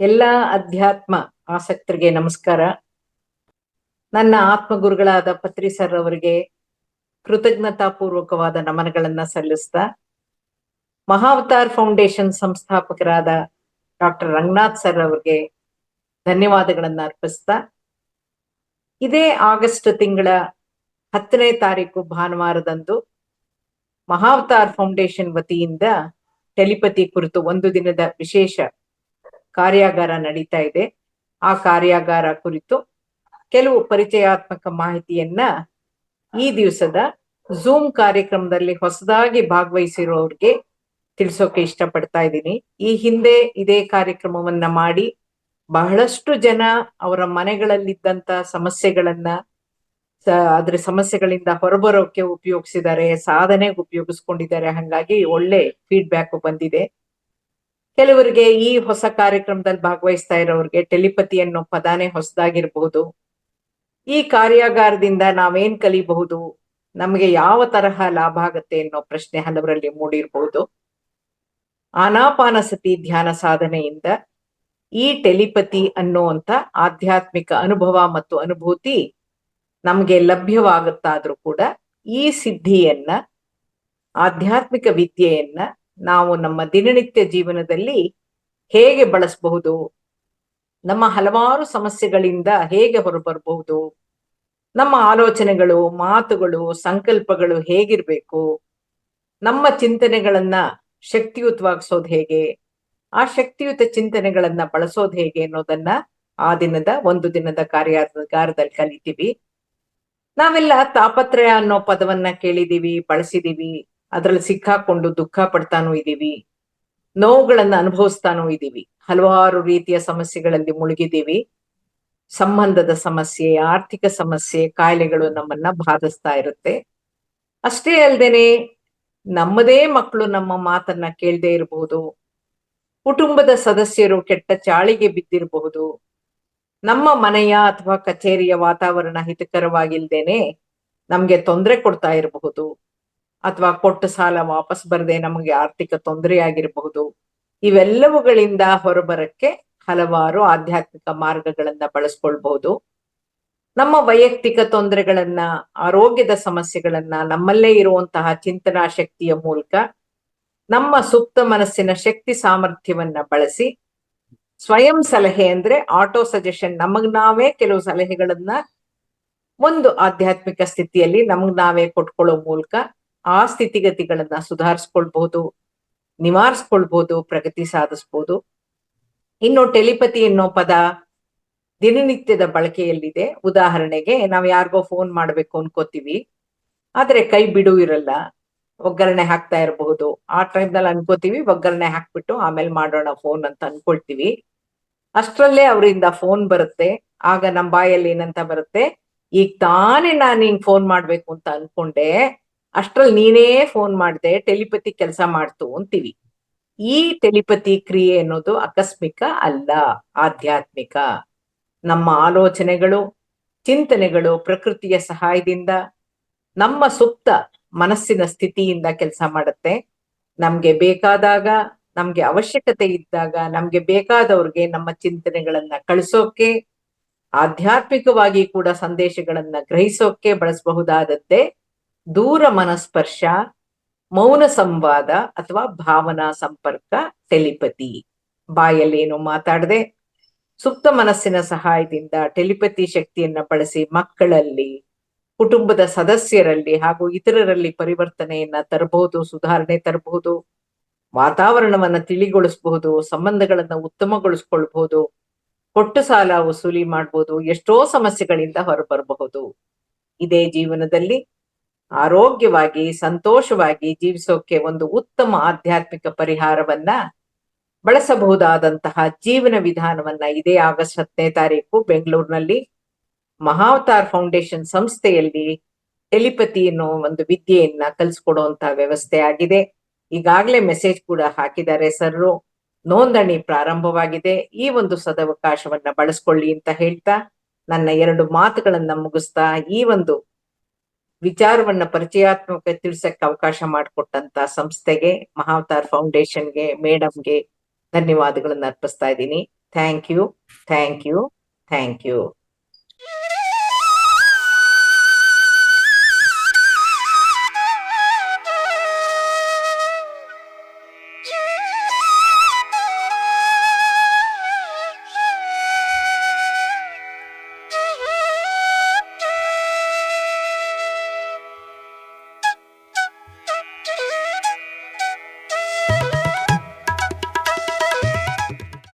ಎಲ್ಲ ಅಧ್ಯಾತ್ಮ ಆಸಕ್ತರಿಗೆ ನಮಸ್ಕಾರ. ನನ್ನ ಆತ್ಮಗುರುಗಳಾದ ಪತ್ರಿ ಸರ್ ಅವರಿಗೆ ಕೃತಜ್ಞತಾಪೂರ್ವಕವಾದ ನಮನಗಳನ್ನ ಸಲ್ಲಿಸ್ತಾ, ಮಹಾವತಾರ್ ಫೌಂಡೇಶನ್ ಸಂಸ್ಥಾಪಕರಾದ ಡಾಕ್ಟರ್ ರಂಗನಾಥ್ ಸರ್ ಅವರಿಗೆ ಧನ್ಯವಾದಗಳನ್ನ ಅರ್ಪಿಸ್ತಾ, ಇದೇ ಆಗಸ್ಟ್ ತಿಂಗಳ 10ನೇ ತಾರೀಕು ಭಾನುವಾರದಂದು ಮಹಾವತಾರ್ ಫೌಂಡೇಶನ್ ವತಿಯಿಂದ ಟೆಲಿಪತಿ ಕುರಿತು ಒಂದು ದಿನದ ವಿಶೇಷ ಕಾರ್ಯಾಗಾರ ನಡೀತಾ ಇದೆ. ಆ ಕಾರ್ಯಾಗಾರ ಕುರಿತು ಕೆಲವು ಪರಿಚಯಾತ್ಮಕ ಮಾಹಿತಿಯನ್ನ ಈ ದಿವಸದ ಝೂಮ್ ಕಾರ್ಯಕ್ರಮದಲ್ಲಿ ಹೊಸದಾಗಿ ಭಾಗವಹಿಸಿರೋರಿಗೆ ತಿಳಿಸೋಕೆ ಇಷ್ಟಪಡ್ತಾ ಇದ್ದೀನಿ. ಈ ಹಿಂದೆ ಇದೇ ಕಾರ್ಯಕ್ರಮವನ್ನ ಮಾಡಿ ಬಹಳಷ್ಟು ಜನ ಅವರ ಮನೆಗಳಲ್ಲಿದ್ದಂತ ಸಮಸ್ಯೆಗಳನ್ನ ಅದ್ರ ಸಮಸ್ಯೆಗಳಿಂದ ಹೊರಬರೋಕೆ ಉಪಯೋಗಿಸಿದ್ದಾರೆ, ಸಾಧನೆಗೆ ಉಪಯೋಗಿಸ್ಕೊಂಡಿದ್ದಾರೆ. ಹಾಗಾಗಿ ಒಳ್ಳೆ ಫೀಡ್ಬ್ಯಾಕ್ ಬಂದಿದೆ. ಕೆಲವರಿಗೆ ಈ ಹೊಸ ಕಾರ್ಯಕ್ರಮದಲ್ಲಿ ಭಾಗವಹಿಸ್ತಾ ಇರೋರಿಗೆ ಟೆಲಿಪತಿ ಅನ್ನೋ ಪದಾನೇ ಹೊಸದಾಗಿರ್ಬಹುದು. ಈ ಕಾರ್ಯಾಗಾರದಿಂದ ನಾವೇನ್ ಕಲಿಬಹುದು, ನಮಗೆ ಯಾವ ತರಹ ಲಾಭ ಆಗತ್ತೆ ಅನ್ನೋ ಪ್ರಶ್ನೆ ಹಲವರಲ್ಲಿ ಮೂಡಿರ್ಬಹುದು. ಆನಾಪಾನಸತಿ ಧ್ಯಾನ ಸಾಧನೆಯಿಂದ ಈ ಟೆಲಿಪತಿ ಅನ್ನುವಂತ ಆಧ್ಯಾತ್ಮಿಕ ಅನುಭವ ಮತ್ತು ಅನುಭೂತಿ ನಮ್ಗೆ ಲಭ್ಯವಾಗುತ್ತಾದ್ರೂ ಕೂಡ ಈ ಸಿದ್ಧಿಯನ್ನ, ಆಧ್ಯಾತ್ಮಿಕ ವಿದ್ಯೆಯನ್ನ ನಾವು ನಮ್ಮ ದಿನನಿತ್ಯ ಜೀವನದಲ್ಲಿ ಹೇಗೆ ಬಳಸಬಹುದು, ನಮ್ಮ ಹಲವಾರು ಸಮಸ್ಯೆಗಳಿಂದ ಹೇಗೆ ಹೊರಬರಬಹುದು, ನಮ್ಮ ಆಲೋಚನೆಗಳು, ಮಾತುಗಳು, ಸಂಕಲ್ಪಗಳು ಹೇಗಿರ್ಬೇಕು, ನಮ್ಮ ಚಿಂತನೆಗಳನ್ನ ಶಕ್ತಿಯುತವಾಗಿಸೋದು ಹೇಗೆ, ಆ ಶಕ್ತಿಯುತ ಚಿಂತನೆಗಳನ್ನ ಬಳಸೋದು ಹೇಗೆ ಅನ್ನೋದನ್ನ ಆ ಒಂದು ದಿನದ ಕಾರ್ಯಾಗಾರದಲ್ಲಿ ಕಲಿತೀವಿ. ನಾವೆಲ್ಲ ತಾಪತ್ರಯ ಅನ್ನೋ ಪದವನ್ನ ಕೇಳಿದೀವಿ, ಬಳಸಿದೀವಿ, ಅದ್ರಲ್ಲಿ ಸಿಕ್ಕಾಕೊಂಡು ದುಃಖ ಪಡ್ತಾನೂ ಇದೀವಿ, ನೋವುಗಳನ್ನ ಅನುಭವಿಸ್ತಾನೂ ಇದೀವಿ, ಹಲವಾರು ರೀತಿಯ ಸಮಸ್ಯೆಗಳಲ್ಲಿ ಮುಳುಗಿದೀವಿ. ಸಂಬಂಧದ ಸಮಸ್ಯೆ, ಆರ್ಥಿಕ ಸಮಸ್ಯೆ, ಕಾಯಿಲೆಗಳು ನಮ್ಮನ್ನ ಬಾಧಿಸ್ತಾ ಇರುತ್ತೆ. ಅಷ್ಟೇ ಅಲ್ದೇನೆ ನಮ್ಮದೇ ಮಕ್ಕಳು ನಮ್ಮ ಮಾತನ್ನ ಕೇಳದೆ ಇರಬಹುದು, ಕುಟುಂಬದ ಸದಸ್ಯರು ಕೆಟ್ಟ ಚಾಳಿಗೆ ಬಿದ್ದಿರಬಹುದು, ನಮ್ಮ ಮನೆಯ ಅಥವಾ ಕಚೇರಿಯ ವಾತಾವರಣ ಹಿತಕರವಾಗಿಲ್ದೇನೆ ನಮ್ಗೆ ತೊಂದರೆ ಕೊಡ್ತಾ ಇರಬಹುದು, ಅಥವಾ ಕೊಟ್ಟ ಸಾಲ ವಾಪಸ್ ಬರದೆ ನಮಗೆ ಆರ್ಥಿಕ ತೊಂದರೆ ಆಗಿರಬಹುದು. ಇವೆಲ್ಲವುಗಳಿಂದ ಹೊರಬರಕ್ಕೆ ಹಲವಾರು ಆಧ್ಯಾತ್ಮಿಕ ಮಾರ್ಗಗಳನ್ನ ಬಳಸ್ಕೊಳ್ಬಹುದು. ನಮ್ಮ ವೈಯಕ್ತಿಕ ತೊಂದರೆಗಳನ್ನ, ಆರೋಗ್ಯದ ಸಮಸ್ಯೆಗಳನ್ನ ನಮ್ಮಲ್ಲೇ ಇರುವಂತಹ ಚಿಂತನಾ ಶಕ್ತಿಯ ಮೂಲಕ ನಮ್ಮ ಸುಪ್ತ ಮನಸ್ಸಿನ ಶಕ್ತಿ ಸಾಮರ್ಥ್ಯವನ್ನ ಬಳಸಿ ಸ್ವಯಂ ಸಲಹೆ ಅಂದ್ರೆ ಆಟೋ ಸಜೆಷನ್, ನಮಗ್ ನಾವೇ ಕೆಲವು ಸಲಹೆಗಳನ್ನ ಒಂದು ಆಧ್ಯಾತ್ಮಿಕ ಸ್ಥಿತಿಯಲ್ಲಿ ನಮಗ್ ನಾವೇ ಕೊಟ್ಕೊಳ್ಳೋ ಮೂಲಕ ಆ ಸ್ಥಿತಿಗತಿಗಳನ್ನ ಸುಧಾರಿಸ್ಕೊಳ್ಬಹುದು, ನಿವಾರಿಸ್ಕೊಳ್ಬಹುದು, ಪ್ರಗತಿ ಸಾಧಿಸ್ಬೋದು. ಇನ್ನು ಟೆಲಿಪತಿ ಅನ್ನೋ ಪದ ದಿನನಿತ್ಯದ ಬಳಕೆಯಲ್ಲಿದೆ. ಉದಾಹರಣೆಗೆ ನಾವ್ ಯಾರಿಗೋ ಫೋನ್ ಮಾಡ್ಬೇಕು ಅನ್ಕೋತೀವಿ, ಆದ್ರೆ ಕೈ ಬಿಡು ಇರಲ್ಲ, ಒಗ್ಗರಣೆ ಹಾಕ್ತಾ ಇರಬಹುದು. ಆ ಟೈಮ್ನಲ್ಲಿ ಅನ್ಕೋತೀವಿ, ಒಗ್ಗರಣೆ ಹಾಕ್ಬಿಟ್ಟು ಆಮೇಲೆ ಮಾಡೋಣ ಫೋನ್ ಅಂತ ಅನ್ಕೊಳ್ತೀವಿ. ಅಷ್ಟ್ರಲ್ಲೇ ಅವರಿಂದ ಫೋನ್ ಬರುತ್ತೆ. ಆಗ ನಮ್ ಬಾಯಲ್ಲಿ ಏನಂತ ಬರುತ್ತೆ, ಈಗ ತಾನೇ ನಾನ್ ಹಿಂಗ್ ಫೋನ್ ಮಾಡ್ಬೇಕು ಅಂತ ಅನ್ಕೊಂಡೆ, ಅಷ್ಟ್ರಲ್ಲಿ ನೀನೇ ಫೋನ್ ಮಾಡ್ದೆ, ಟೆಲಿಪತಿ ಕೆಲಸ ಮಾಡ್ತು ಅಂತೀವಿ. ಈ ಟೆಲಿಪತಿ ಕ್ರಿಯೆ ಅನ್ನೋದು ಆಕಸ್ಮಿಕ ಅಲ್ಲ, ಆಧ್ಯಾತ್ಮಿಕ. ನಮ್ಮ ಆಲೋಚನೆಗಳು, ಚಿಂತನೆಗಳು ಪ್ರಕೃತಿಯ ಸಹಾಯದಿಂದ ನಮ್ಮ ಸುಪ್ತ ಮನಸ್ಸಿನ ಸ್ಥಿತಿಯಿಂದ ಕೆಲಸ ಮಾಡುತ್ತೆ. ನಮ್ಗೆ ಬೇಕಾದಾಗ, ನಮ್ಗೆ ಅವಶ್ಯಕತೆ ಇದ್ದಾಗ, ನಮ್ಗೆ ಬೇಕಾದವ್ರಿಗೆ ನಮ್ಮ ಚಿಂತನೆಗಳನ್ನ ಕಳಿಸೋಕೆ, ಆಧ್ಯಾತ್ಮಿಕವಾಗಿ ಕೂಡ ಸಂದೇಶಗಳನ್ನ ಗ್ರಹಿಸೋಕೆ ಬಳಸಬಹುದಾದದ್ದೇ ದೂರ ಮನಸ್ಪರ್ಶ, ಮೌನ ಸಂವಾದ ಅಥವಾ ಭಾವನಾ ಸಂಪರ್ಕ ಟೆಲಿಪತಿ. ಬಾಯಲ್ಲಿ ಏನು ಮಾತಾಡದೆ ಸುಪ್ತ ಮನಸ್ಸಿನ ಸಹಾಯದಿಂದ ಟೆಲಿಪತಿ ಶಕ್ತಿಯನ್ನ ಬಳಸಿ ಮಕ್ಕಳಲ್ಲಿ, ಕುಟುಂಬದ ಸದಸ್ಯರಲ್ಲಿ ಹಾಗೂ ಇತರರಲ್ಲಿ ಪರಿವರ್ತನೆಯನ್ನ ತರಬಹುದು, ಸುಧಾರಣೆ ತರಬಹುದು, ವಾತಾವರಣವನ್ನ ತಿಳಿಗೊಳಿಸಬಹುದು, ಸಂಬಂಧಗಳನ್ನ ಉತ್ತಮಗೊಳಿಸ್ಕೊಳ್ಬಹುದು, ಕೊಟ್ಟು ಸಾಲ ವಸೂಲಿ ಮಾಡ್ಬೋದು, ಎಷ್ಟೋ ಸಮಸ್ಯೆಗಳಿಂದ ಹೊರಬರಬಹುದು. ಇದೇ ಜೀವನದಲ್ಲಿ ಆರೋಗ್ಯವಾಗಿ, ಸಂತೋಷವಾಗಿ ಜೀವಿಸೋಕೆ ಒಂದು ಉತ್ತಮ ಆಧ್ಯಾತ್ಮಿಕ ಪರಿಹಾರವನ್ನ ಬಳಸಬಹುದಾದಂತಹ ಜೀವನ ವಿಧಾನವನ್ನ ಇದೇ ಆಗಸ್ಟ್ 10ನೇ ತಾರೀಕು ಬೆಂಗಳೂರಿನಲ್ಲಿ ಮಹಾವತಾರ್ ಫೌಂಡೇಶನ್ ಸಂಸ್ಥೆಯಲ್ಲಿ ಟೆಲಿಪತಿ ಅನ್ನೋ ಒಂದು ವಿದ್ಯೆಯನ್ನ ಕಲಿಸ್ಕೊಡುವಂತ ವ್ಯವಸ್ಥೆ ಆಗಿದೆ. ಈಗಾಗಲೇ ಮೆಸೇಜ್ ಕೂಡ ಹಾಕಿದ್ದಾರೆ ಸರ್ರು. ನೋಂದಣಿ ಪ್ರಾರಂಭವಾಗಿದೆ. ಈ ಒಂದು ಸದವಕಾಶವನ್ನ ಬಳಸ್ಕೊಳ್ಳಿ ಅಂತ ಹೇಳ್ತಾ ನನ್ನ 2 ಮಾತುಗಳನ್ನ ಮುಗಿಸ್ತಾ, ಈ ಒಂದು ವಿಚಾರವನ್ನ ಪರಿಚಯಾತ್ಮಕ ತಿಳಿಸಕ್ಕೆ ಅವಕಾಶ ಮಾಡಿಕೊಟ್ಟಂತ ಸಂಸ್ಥೆಗೆ, ಮಹಾವತಾರ್ ಫೌಂಡೇಶನ್ಗೆ, ಮೇಡಮ್ಗೆ ಧನ್ಯವಾದಗಳನ್ನ ಅರ್ಪಿಸ್ತಾ ಇದ್ದೀನಿ. Thank you thank you thank you.